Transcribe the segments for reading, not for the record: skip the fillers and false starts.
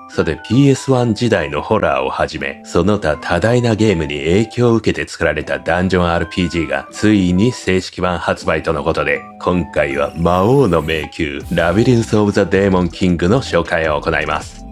さて PS1 時代のホラーをはじめ、その他多大なゲームに影響を受けて作られたダンジョン RPG がついに正式版発売とのことで、今回は魔王の迷宮、ラビリンス・オブ・ザ・デーモン・キングの紹介を行います。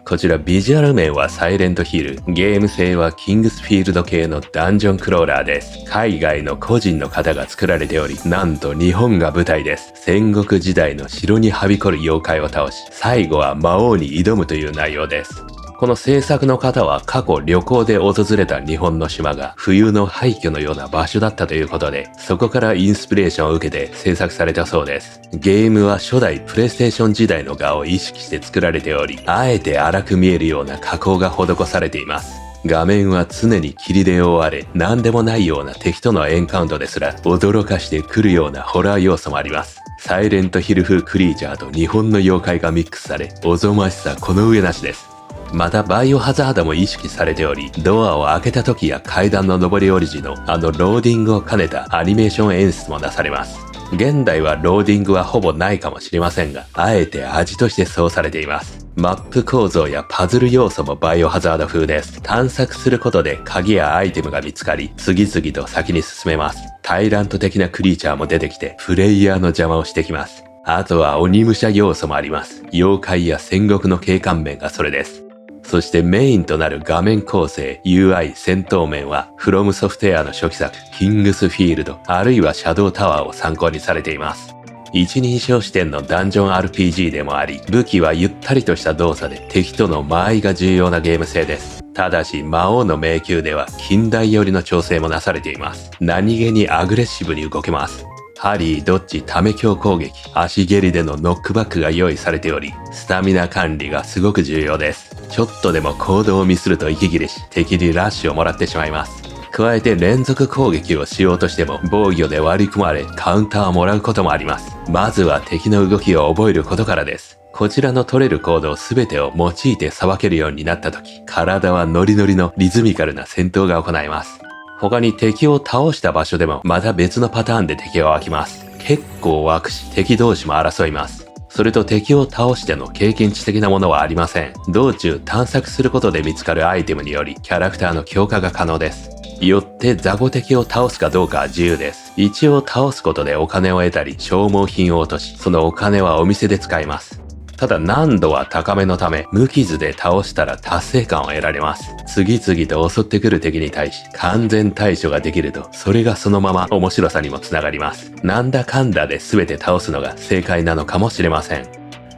こちらビジュアル面はサイレントヒル、ゲーム性はキングスフィールド系のダンジョンクローラーです。海外の個人の方が作られており、なんと日本が舞台です。戦国時代の城にはびこる妖怪を倒し、最後は魔王に挑むという内容です。この制作の方は過去旅行で訪れた日本の島が冬の廃墟のような場所だったということで、そこからインスピレーションを受けて制作されたそうです。ゲームは初代プレイステーション時代の画を意識して作られており、あえて荒く見えるような加工が施されています。画面は常に霧で覆われ、何でもないような敵とのエンカウントですら驚かしてくるようなホラー要素もあります。サイレントヒル風クリーチャーと日本の妖怪がミックスされ、おぞましさこの上なしです。またバイオハザードも意識されており、ドアを開けた時や階段の上り下り時のローディングを兼ねたアニメーション演出もなされます。現代はローディングはほぼないかもしれませんが、あえて味としてそうされています。マップ構造やパズル要素もバイオハザード風です。探索することで鍵やアイテムが見つかり、次々と先に進めます。タイラント的なクリーチャーも出てきて、プレイヤーの邪魔をしてきます。あとは鬼武者要素もあります。妖怪や戦国の景観面がそれです。そしてメインとなる画面構成、UI、戦闘面は、フロムソフトウェアの初期作、キングスフィールド、あるいはシャドウタワーを参考にされています。一人称視点のダンジョン RPG でもあり、武器はゆったりとした動作で敵との間合いが重要なゲーム性です。ただし、魔王の迷宮では近代寄りの調整もなされています。何気にアグレッシブに動けます。ハリー、ドッジ、ため強攻撃、足蹴りでのノックバックが用意されており、スタミナ管理がすごく重要です。ちょっとでも行動をミスると息切れし、敵にラッシュをもらってしまいます。加えて連続攻撃をしようとしても防御で割り込まれカウンターをもらうこともあります。まずは敵の動きを覚えることからです。こちらの取れる行動すべてを用いてさばけるようになった時、体はノリノリのリズミカルな戦闘が行えます。他に敵を倒した場所でもまた別のパターンで敵が湧きます。結構湧くし敵同士も争います。それと敵を倒しての経験値的なものはありません。道中探索することで見つかるアイテムによりキャラクターの強化が可能です。よって雑魚敵を倒すかどうかは自由です。一応倒すことでお金を得たり消耗品を落とし、そのお金はお店で使います。ただ難度は高めのため、無傷で倒したら達成感を得られます。次々と襲ってくる敵に対し完全対処ができると、それがそのまま面白さにもつながります。なんだかんだで全て倒すのが正解なのかもしれません。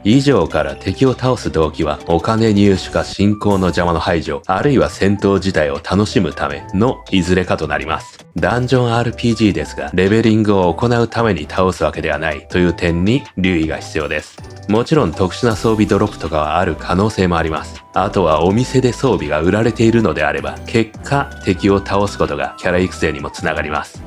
以上から敵を倒す動機はお金入手か進行の邪魔の排除、あるいは戦闘自体を楽しむためのいずれかとなります。ダンジョン RPG ですが、レベリングを行うために倒すわけではないという点に留意が必要です。もちろん特殊な装備ドロップとかはある可能性もあります。あとはお店で装備が売られているのであれば、結果敵を倒すことがキャラ育成にもつながります。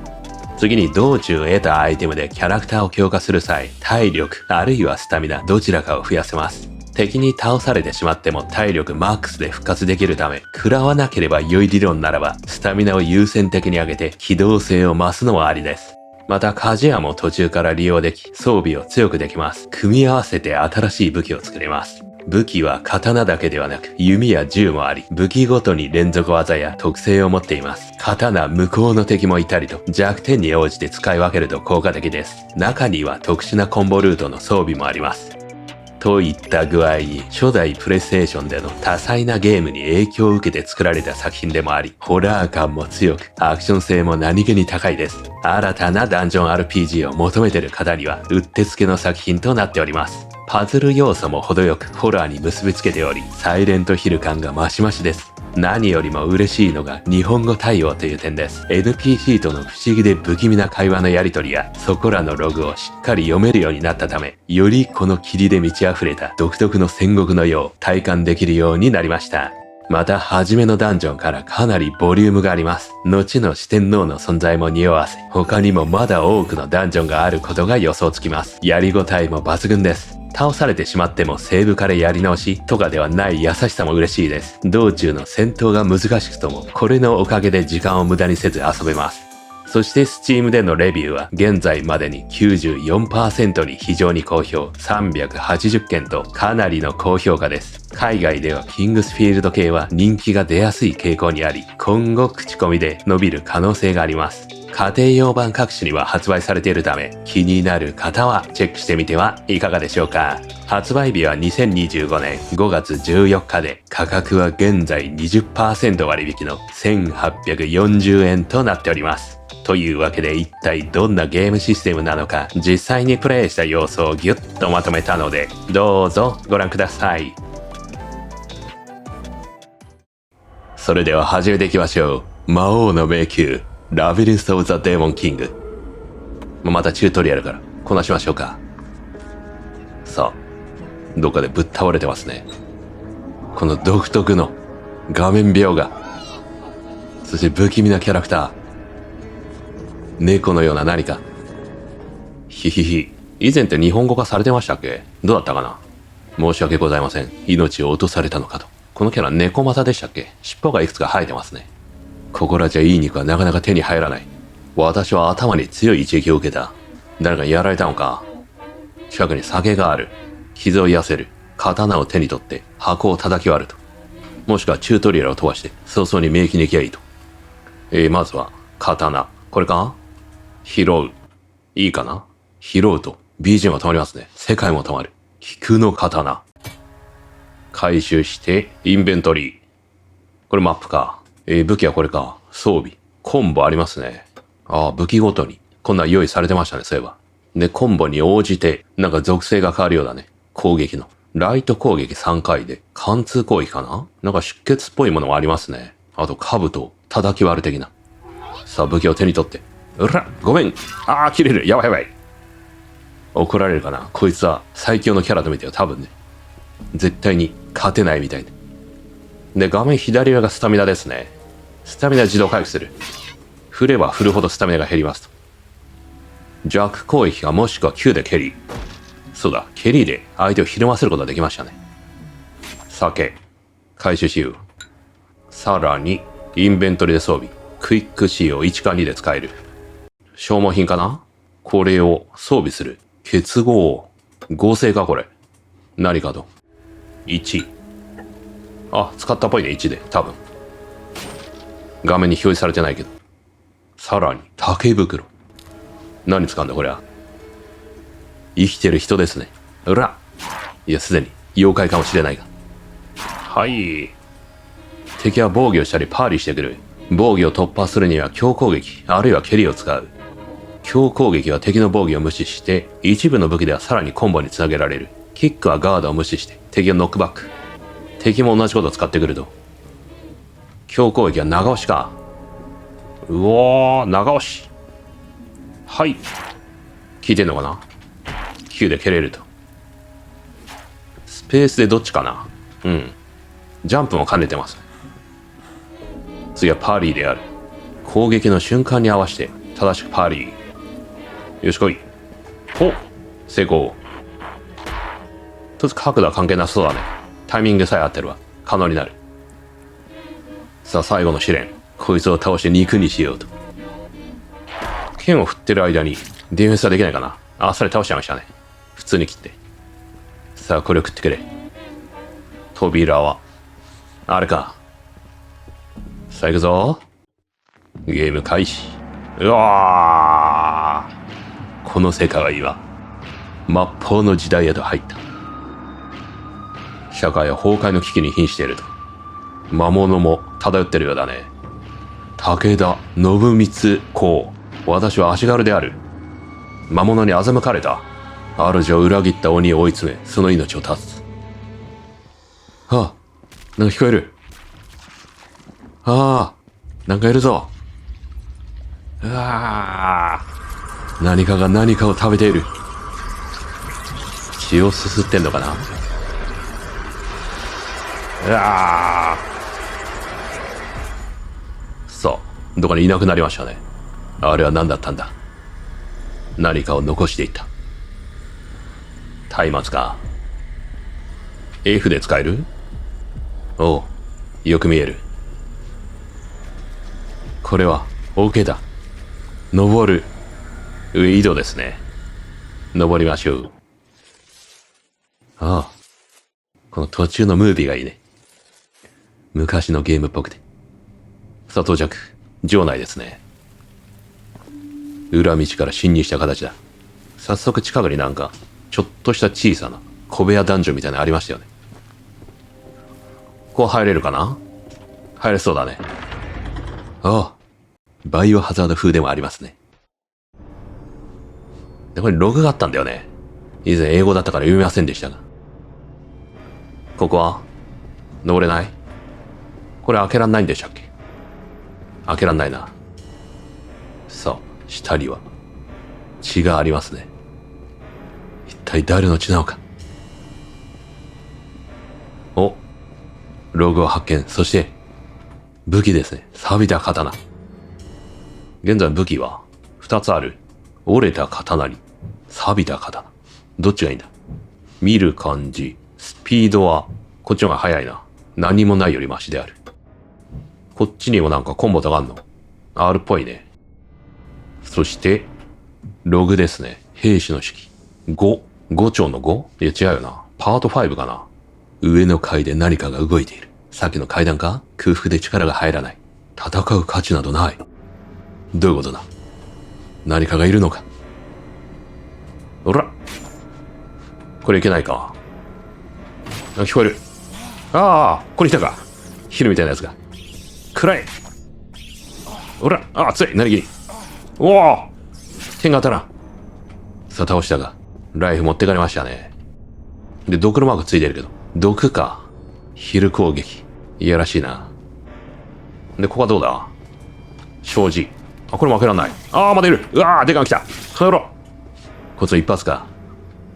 次に道中得たアイテムでキャラクターを強化する際、体力あるいはスタミナどちらかを増やせます。敵に倒されてしまっても体力マックスで復活できるため、食らわなければ良い理論ならばスタミナを優先的に上げて機動性を増すのはありです。また鍛冶屋も途中から利用でき、装備を強くできます。組み合わせて新しい武器を作れます。武器は刀だけではなく弓や銃もあり、武器ごとに連続技や特性を持っています。刀向こうの敵もいたりと、弱点に応じて使い分けると効果的です。中には特殊なコンボルートの装備もあります。といった具合に、初代プレイステーションでの多彩なゲームに影響を受けて作られた作品でもあり、ホラー感も強く、アクション性も何気に高いです。新たなダンジョン RPG を求めている方には、うってつけの作品となっております。パズル要素も程よくホラーに結びつけており、サイレントヒル感がマシマシです。何よりも嬉しいのが日本語対応という点です。NPC との不思議で不気味な会話のやり取りや、そこらのログをしっかり読めるようになったため、よりこの霧で満ち溢れた独特の戦国の世を体感できるようになりました。また初めのダンジョンからかなりボリュームがあります。後の四天王の存在も匂わせ、他にもまだ多くのダンジョンがあることが予想つきます。やりごたえも抜群です。倒されてしまってもセーブからやり直しとかではない優しさも嬉しいです。道中の戦闘が難しくとも、これのおかげで時間を無駄にせず遊べます。そして Steam でのレビューは現在までに 94% に非常に好評、380件とかなりの高評価です。海外ではキングスフィールド系は人気が出やすい傾向にあり、今後口コミで伸びる可能性があります。家庭用版各種には発売されているため、気になる方はチェックしてみてはいかがでしょうか。発売日は2025年5月14日で、価格は現在 20% 割引の1840円となっております。というわけで一体どんなゲームシステムなのか、実際にプレイした様子をギュッとまとめたので、どうぞご覧ください。それでは始めていきましょう。魔王の迷宮、ラビリンス・オブ・ザ・デーモン・キング。またチュートリアルからこなしましょうか。さあ、どっかでぶっ倒れてますね。この独特の画面描画、そして不気味なキャラクター、猫のような何か。ひひひ。以前って日本語化されてましたっけ？どうだったかな？申し訳ございません。命を落とされたのかと。このキャラ猫股でしたっけ？尻尾がいくつか生えてますね。ここらじゃいい肉はなかなか手に入らない。私は頭に強い一撃を受けた。誰かやられたのか？近くに酒がある。傷を癒せる。刀を手に取って箱を叩き割ると。もしくはチュートリアルを飛ばして早々に免疫に行きゃいいと。まずは刀。これか？拾う。いいかな？拾うと BGM が止まりますね。世界も止まる。菊の刀。回収してインベントリー。これマップか。武器はこれか。装備。コンボありますね。ああ、武器ごとにこんなん用意されてましたね、そういえば。で、コンボに応じてなんか属性が変わるようだね。攻撃の。ライト攻撃3回で貫通攻撃かな？なんか出血っぽいものもありますね。あと兜、叩き割る的な。さあ、武器を手に取って。うら、ごめん。ああ、切れる。やばいやばい。怒られるかな？こいつは最強のキャラと見てよ、多分ね。絶対に勝てないみたいで。で、画面左上がスタミナですね。スタミナ自動回復する。振れば振るほどスタミナが減りますと。弱攻撃かもしくは Q で蹴り。そうだ、蹴りで相手をひるませることができましたね。酒。回収しよう。さらに、インベントリで装備。クイック仕様1か2で使える。消耗品かな？これを装備する。結合。合成かこれ。何かと。1。あ、使ったっぽいね、1で。多分。画面に表示されてないけど。さらに、竹袋。何使うんだこれは。生きてる人ですね。うら。いや、すでに妖怪かもしれないが。はい。敵は防御したりパーリーしてくる。防御を突破するには強攻撃、あるいは蹴りを使う。強攻撃は敵の防御を無視して、一部の武器ではさらにコンボにつなげられる。キックはガードを無視して、敵をノックバック。敵も同じことを使ってくると。強攻撃は長押しか。うおー、長押し。はい。効いてんのかな？ Q で蹴れると。スペースでどっちかな？うん。ジャンプも兼ねてます。次はパーリーである。攻撃の瞬間に合わせて正しくパーリー。よし来い。お、成功。とりあえず角度は関係なさそうだね。タイミングさえ合ってれば可能になる。さあ最後の試練。こいつを倒して肉にしようと。剣を振ってる間にディフェンスはできないかな。あ、それ倒しちゃいましたね。普通に切って。さあこれを食ってくれ。扉はあれか。さあ行くぞ。ゲーム開始。うわー、この世界は末法の時代へと入った。社会は崩壊の危機に瀕していると。魔物も漂ってるようだね。武田信光公、私は足軽である。魔物に欺かれた。主を裏切った鬼を追い詰め、その命を絶つ。あ、なんか聞こえる。ああ、なんかいるぞ。うわー、何かが何かを食べている。血をすすってんのかな。うわー、そう、どこにいなくなりましたね。あれは何だったんだ。何かを残していった。松明か。F で使える？おう、よく見える。これは OK だ。登る。上移動ですね。登りましょう。ああ。この途中のムービーがいいね。昔のゲームっぽくて。さあ到着。城内ですね。裏道から侵入した形だ。早速近くになんか、ちょっとした小さな小部屋ダンジョンみたいなのありましたよね。ここ入れるかな？入れそうだね。ああ。バイオハザード風でもありますね。で、これログがあったんだよね。以前英語だったから読めませんでしたが。ここは登れない？これ開けらんないんでしたっけ？開けらんないな。さあ、下には血がありますね。一体誰の血なのか。お、ログを発見。そして武器ですね。錆びた刀。現在武器は2つある。折れた刀に錆びた刀。どっちがいいんだ？見る感じ、スピードはこっちの方が速いな。何もないよりマシである。こっちにもなんかコンボとかあんの？ R っぽいね。そしてログですね。兵士の式5丁の 5？ いや違うよな。パート5かな。上の階で何かが動いている。さっきの階段か？空腹で力が入らない。戦う価値などない。どういうことだ？何かがいるのか？おら、これいけないか。聞こえる。ああ、これ来たか。ヒルみたいなやつが。暗い。おら、あ、熱い。なりきり。おお、剣が当たらん。さあ倒したが、ライフ持ってかれましたね。で、毒のマークついてるけど。毒か。ヒル攻撃。いやらしいな。で、ここはどうだ？障子。あ、これも開けらんない。ああ、まだいる。うわー、でかん来た。帰ろう。こいつ一発か。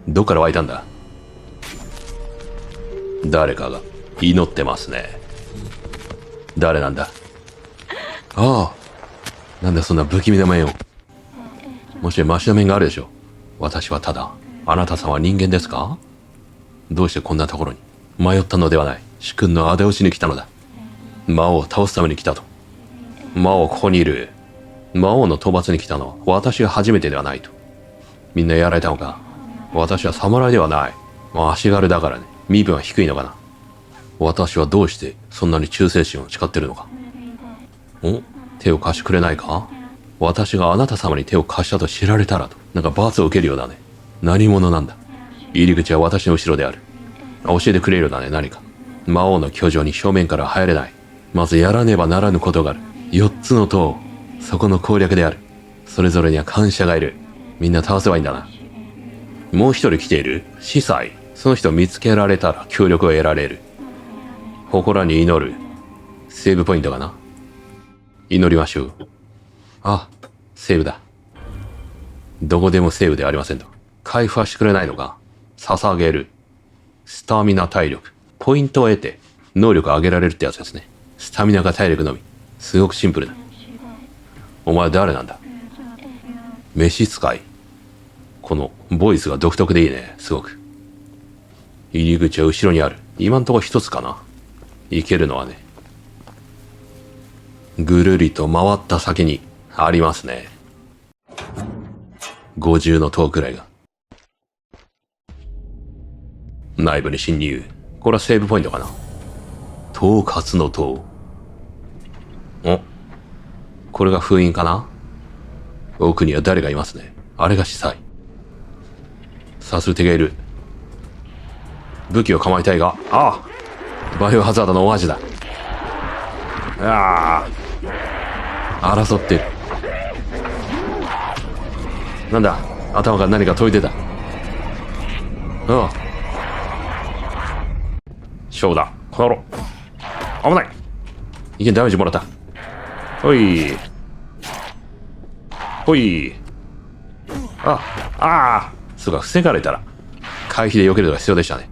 どっから湧いたんだ？誰かが祈ってますね。誰なんだ？ああ。なんでそんな不気味な面を。もしマシな面があるでしょう。私はただ、あなたさんは人間ですか？どうしてこんなところに？迷ったのではない。主君の仇討ちに来たのだ。魔王を倒すために来たと。魔王ここにいる。魔王の討伐に来たのは私が初めてではないと。みんなやられたのか。私は侍ではない。足軽だからね。身分は低いのかな。私はどうしてそんなに忠誠心を誓ってるのか。手を貸してくれないか？私があなた様に手を貸したと知られたらと。なんか罰を受けるようだね。何者なんだ？入り口は私の後ろである。教えてくれるようだね、何か。魔王の居城に正面から入れない。まずやらねばならぬことがある。4つの塔。そこの攻略である。それぞれには感謝がいる。みんな倒せばいいんだな。もう一人来ている司祭。その人を見つけられたら協力を得られる。祠に祈る。セーブポイントかな。祈りましょう。あ、セーブだ。どこでもセーブではありませんと。回復はしてくれないのか。捧げる。スタミナ体力。ポイントを得て能力を上げられるってやつですね。スタミナか体力のみ。すごくシンプルだ。お前誰なんだ？召使い。このボイスが独特でいいね。すごく。入り口は後ろにある。今んとこ一つかな。行けるのはね。ぐるりと回った先にありますね。50の塔くらいが。内部に侵入。これはセーブポイントかな。統括の塔。お、これが封印かな。奥には誰がいますね。あれが司祭。さする手がいる。武器を構えたいが、ああ、バイオハザードのオマージュだ。ああ、争ってる。なんだ、頭から何か飛いてた。ああ、勝負だ。この野郎。危ない。いけんダメージもらった。ほい。ほい。あ、ああ。そうか、防がれたら、回避で避けるのが必要でしたね。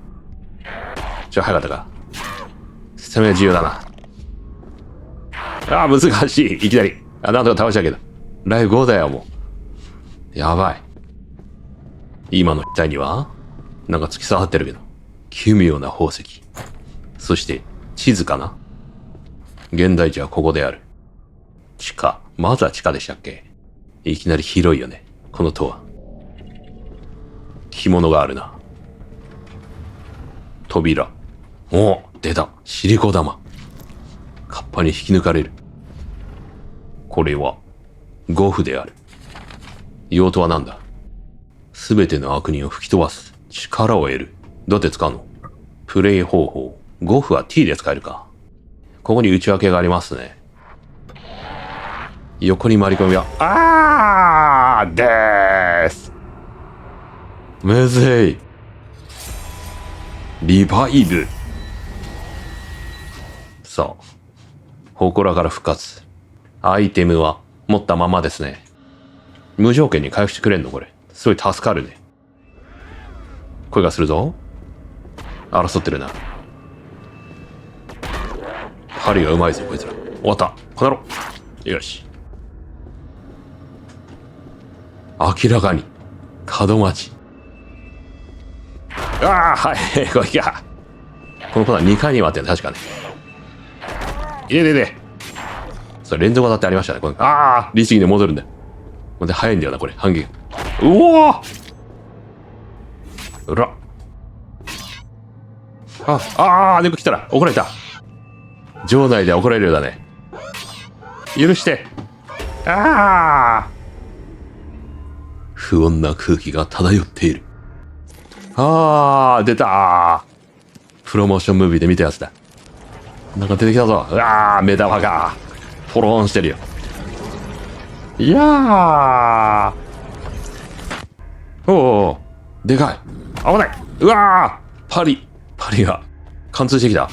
じゃあ、早かったか。攻めは重要だな。ああ、難しい。いきなり。あ、なんとか倒したけど。ライフ5だよ、もう。やばい。今の体には、なんか突き刺さってるけど。奇妙な宝石。そして、地図かな。現代地はここである。地下。まずは地下でしたっけ？いきなり広いよね。この塔は。着物があるな。扉。お、出た。シリコ玉。カッパに引き抜かれる。これは、ゴフである。用途は何だ？すべての悪人を吹き飛ばす。力を得る。どうやって使うの？プレイ方法。ゴフは T で使えるか。ここに内訳がありますね。横に回り込みは、でーす。むずい。リバイブ。そう。祠から復活。アイテムは持ったままですね。無条件に回復してくれんのこれ。すごい助かるね。声がするぞ。争ってるな。針がうまいぞこいつら。終わった。この野郎。よし。明らかに角待ち。はい、これか。このコーナー2回に割ってんの確かね。いで。それ連続技ってありましたね。これ律儀で戻るんだよ。ほんで早いんだよなこれ反撃。うおー。うら。猫来たら怒られた。場内で怒られるようだね。許して。不穏な空気が漂っている。出た。プロモーションムービーで見たやつだ。なんか出てきたぞ。目玉がポローンしてるよ。いやー。おでかい。危ない。パリが貫通してきた。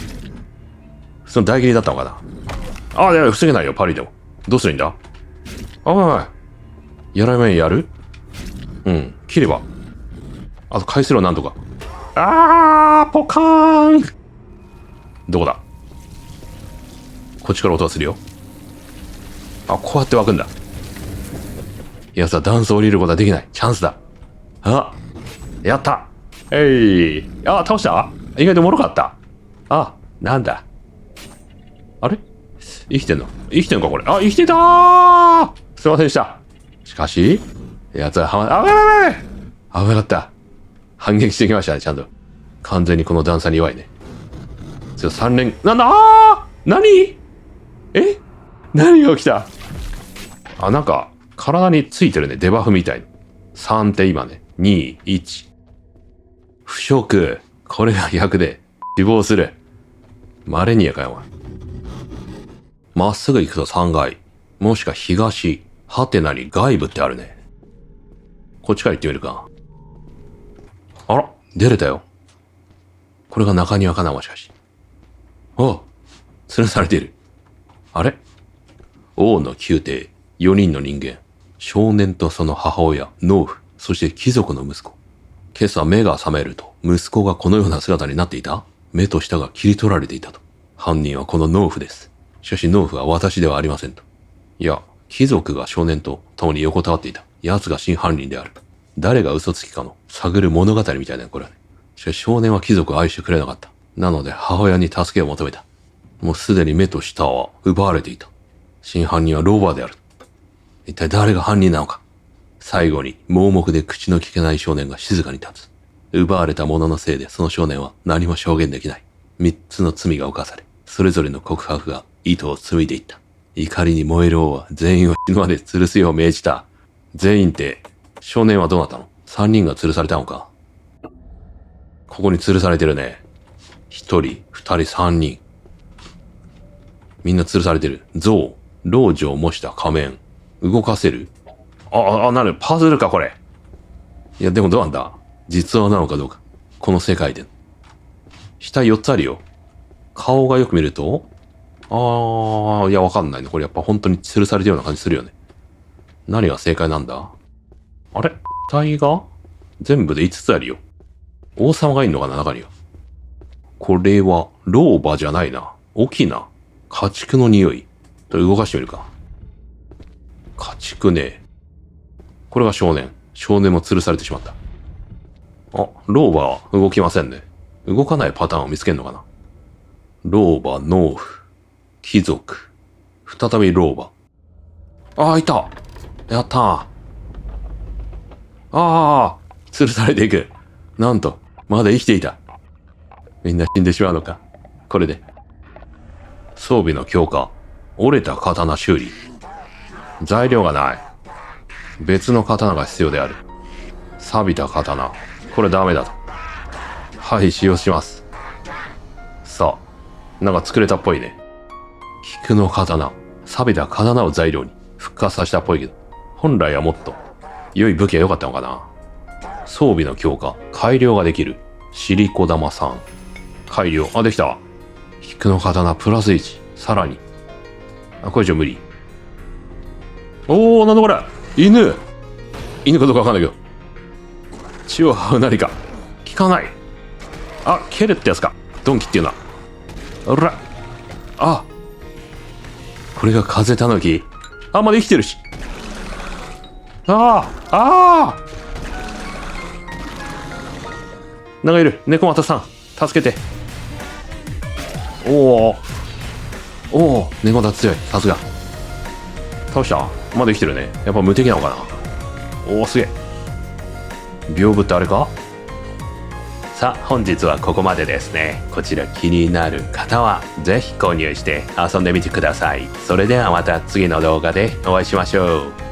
その大切りだったのかな。いや防げないよパリでも。どうするんだ。やらないやる。切れば。あと回数量なんとか。ポカーン。どこだ。こっちから音がするよ。こうやって湧くんだ。やつはダンスを降りることはできない。チャンスだ。やった。倒した。意外とおもろかった。なんだ。あれ生きてんのかこれ。生きてたー。すいませんでした。しかし、やつは危なかった。反撃してきましたね、ちゃんと。完全にこの段差に弱いね。3連、何が起きた。なんか、体についてるね、デバフみたいに。3って今ね、2、1。腐食。これが逆で、死亡する。マレニアかよ、お前。まっすぐ行くと3階。もしか東、はてなに外部ってあるね。こっちから行ってみるか。出れたよ。これが中庭かな、もしかして。吊るされている。あれ王の宮廷、4人の人間、少年とその母親、農夫、そして貴族の息子。今朝目が覚めると、息子がこのような姿になっていた。目と舌が切り取られていたと。犯人はこの農夫です。しかし農夫は私ではありませんと。いや、貴族が少年と共に横たわっていた。奴が真犯人である。誰が嘘つきかの探る物語みたいなこれはね。しかし少年は貴族を愛してくれなかった。なので母親に助けを求めた。もうすでに目と舌は奪われていた。真犯人はローバーである。一体誰が犯人なのか。最後に盲目で口の聞けない少年が静かに立つ。奪われたもののせいでその少年は何も証言できない。3つの罪が犯され、それぞれの告白が糸を紡いでいった。怒りに燃える王は全員を死ぬまで吊るすよう命じた。全員って、少年はどうなったの？ 3 人が吊るされたのか。ここに吊るされてるね。1人、2人、3人。みんな吊るされてる。像、老女を模した仮面。動かせる？なる。パズルか、これ。いや、でもどうなんだ？実話なのかどうか。この世界で。下4つあるよ。顔がよく見ると、いや、わかんないね。これやっぱ本当に吊るされてるような感じするよね。何が正解なんだ？あれ？体が全部で5つあるよ。王様がいんのかな、中には。これは、老婆じゃないな。大きいな。家畜の匂い。と動かしてみるか。家畜ね。これが少年。少年も吊るされてしまった。老婆は動きませんね。動かないパターンを見つけるのかな。老婆、農夫、貴族。再び老婆。いた。やったー。ああ、吊るされていく。なんと、まだ生きていた。みんな死んでしまうのか。これで。装備の強化。折れた刀修理。材料がない。別の刀が必要である。錆びた刀。これダメだと。はい、使用します。さあ、なんか作れたっぽいね。菊の刀。錆びた刀を材料に復活させたっぽいけど、本来はもっと良い武器が良かったのかな。装備の強化。改良ができる。シリコ玉3。改良。あ、できた。菊の刀プラス1。さらに。あ、これ以上無理。おー、なんだこれ。犬かどうかわかんないけど。血を這う何か。効かない。あ、蹴れってやつか。ドンキっていうな。あら。あ。これが風たぬき。あ、まだ生きてるし。ああ。ああ。なんかいる。猫又さん。助けて。おお。おお。猫又強い。さすが。倒した？まだ生きてるね。やっぱ無敵なのかな。おお、すげえ。屏風ってあれか？さあ、本日はここまでですね。こちら気になる方はぜひ購入して遊んでみてください。それではまた次の動画でお会いしましょう。